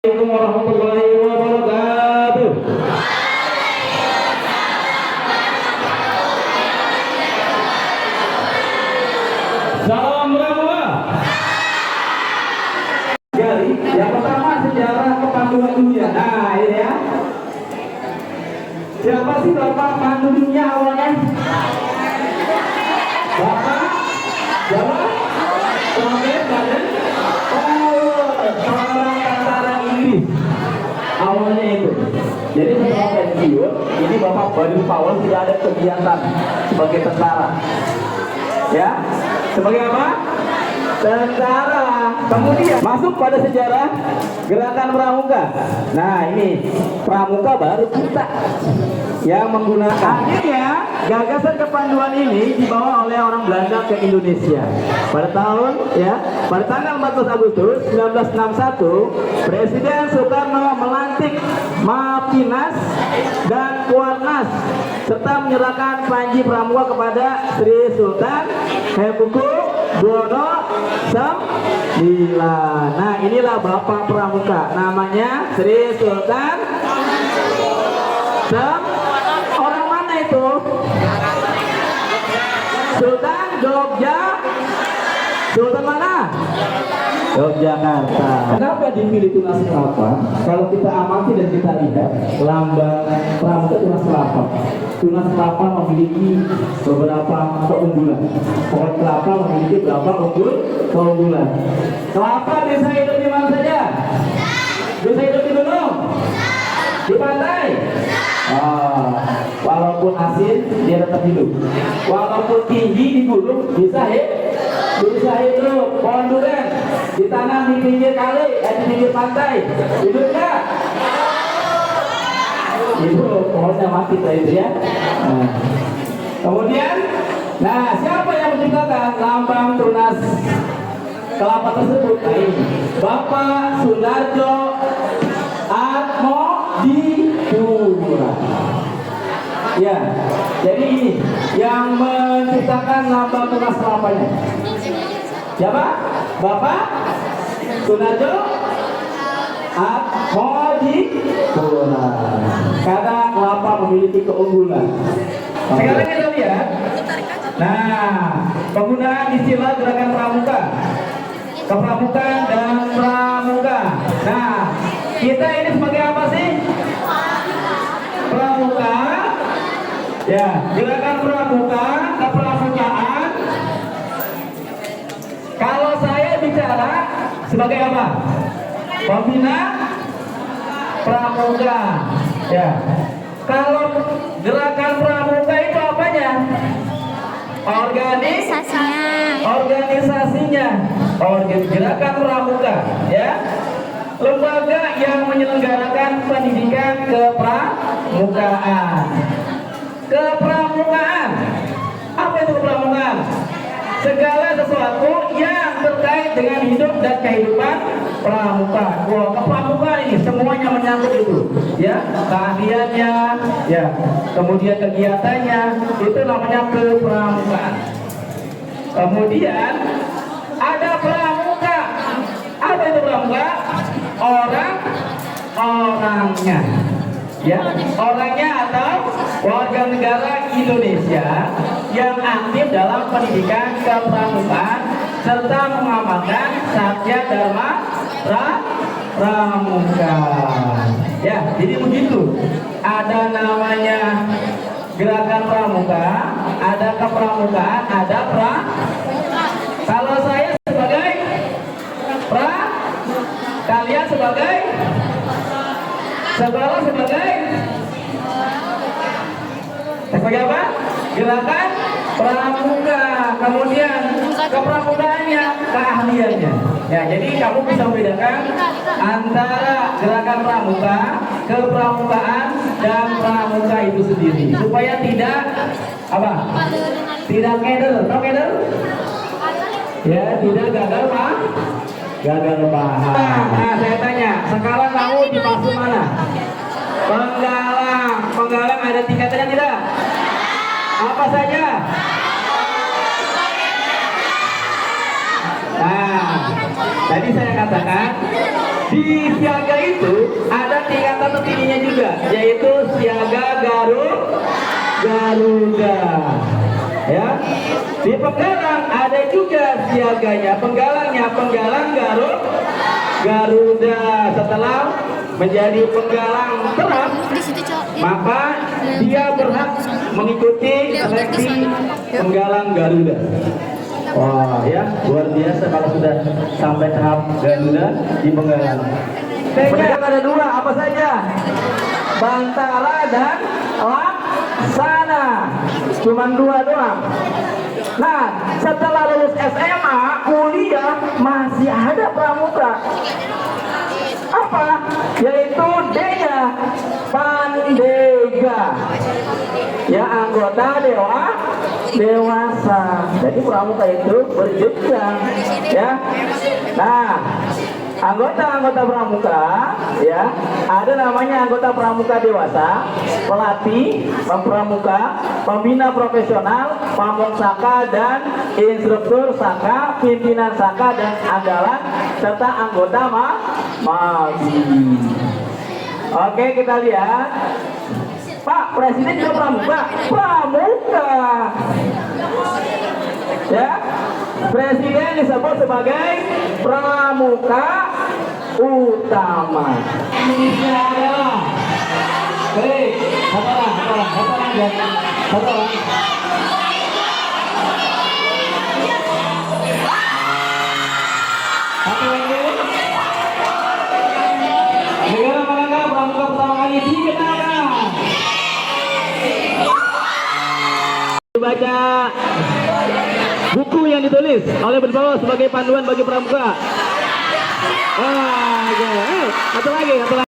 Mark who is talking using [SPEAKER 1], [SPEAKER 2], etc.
[SPEAKER 1] Assalamualaikum warahmatullahi wabarakatuh. Salam ramah. Jadi yang pertama sejarah kepanduan dunia. Nah ini ya. Siapa sih bapak pandu dunia awalnya? Bapak? Siapa? Sampai badan? Seorang tentara Inggris. Awalnya itu. Jadi setelah pensiun, ini Bapak Baden Powell tidak ada kegiatan sebagai tentara. Ya, sebagai apa? Tentara. Kemudian masuk pada sejarah gerakan pramuka. Nah ini pramuka baru kita yang menggunakan. Akhirnya gagasan kepanduan ini dibawa oleh orang Belanda ke Indonesia pada tanggal 14 Agustus 1961. Presiden Soekarno melantik Mapinas dan Kuarnas serta menyerahkan Panji Pramuka kepada Sri Sultan Hamengkubuwono IX. Nah inilah Bapak Pramuka, namanya Sri Sultan orang mana itu? Sultan Jogja. Sultan mana? Yogyakarta. Kenapa dipilih tunas kelapa? Kalau kita amati dan kita lihat lambang pramuka tunas kelapa. Tunas kelapa memiliki beberapa keunggulan. Pohon kelapa memiliki beberapa keunggulan. Kelapa bisa hidup di mana saja? Bisa hidup di gunung, di pantai. Walaupun asin dia tetap hidup. Walaupun tinggi di gunung bisa hidup. Pohon durian ditanam di pinggir kali, di pinggir pantai, hidup nggak? Hidup, pohonnya mati itu ya. Kemudian, siapa yang menciptakan lambang tunas kelapa tersebut? Bapak Sundarjo Atmodipuro. Ya, jadi ini yang menciptakan lambang tunas kelapanya. Siapa? Bapak Sundarjo Atmodipuro. Karena kelapa memiliki keunggulan. Sekarang kita lihat. Penggunaan istilah gerakan pramuka, kepramukaan dan pramuka. Kita ini sebagai apa sih? Pramuka. Ya, gerakan pramuka, kepramukaan. Kalau saya bicara sebagai apa? Pembina pramuka. Ya. Kalau gerakan pramuka itu apanya? Organisasinya. Gerakan pramuka, ya. Lembaga yang menyelenggarakan pendidikan kepramukaan. Kepramukaan. Apa itu kepramukaan? Segala sesuatu yang terkait dengan hidup dan kehidupan pramuka. Kepramukaan ini semuanya menyangkut itu, ya, keahliannya, ya, kemudian kegiatannya, itu namanya kepramukaan. Kemudian ada pramuka. Apa itu pramuka? Orangnya, ya, orangnya atau warga negara Indonesia yang aktif dalam pendidikan kepramukaan serta mengamalkan Satya Dharma Pramuka. Ya, jadi begitu. Ada namanya gerakan pramuka, ada kepramukaan, ada Kalau saya sebagai kalian sebagai sekolah sebagai apa? Gerakan pramuka. Kemudian kepramukaannya, keahliannya. Ya, jadi kamu bisa membedakan antara gerakan pramuka, kepramukaan, dan pramuka itu sendiri supaya tidak apa? Tidak keder. Tahu keder? Ya, tidak gagal paham. Saya tanya, sekarang kamu di pasum mana? Penggalang ada tingkatannya tidak? Apa saja? Tadi saya katakan Di siaga itu ada tingkatan tertingginya juga, yaitu siaga Garuda. Ya, di penggalang ada juga siaganya, penggalang Garuda. Setelah menjadi penggalang terang, maka dia berhak mengikuti seleksi penggalang Garuda. Wah, ya, luar biasa kalau sudah sampai tahap Garuda di penggalang. Pengajian ada dua, apa saja? Bantara dan Laksana. Cuman dua doang. Nah, setelah lulus SMA, kuliah masih ada pramuka. Apa? Yaitu D-nya, Pandega. Ya, anggota dewasa. Jadi pramuka itu berjenjang, ya. Nah, anggota pramuka, ya, ada namanya anggota pramuka dewasa, pelatih, pempramuka, pembina profesional, pamong saka dan instruktur saka, pimpinan saka dan andalan, serta anggota magi. Oke, kita lihat. Pak Presiden juga pramuka. Ya, Presiden disebut sebagai pramuka utama. Indonesia adalah, baik, negara manakah pramuka pertama kali dikenalkan? Baca buku yang ditulis oleh berbawa sebagai panduan bagi pramuka. Satu lagi.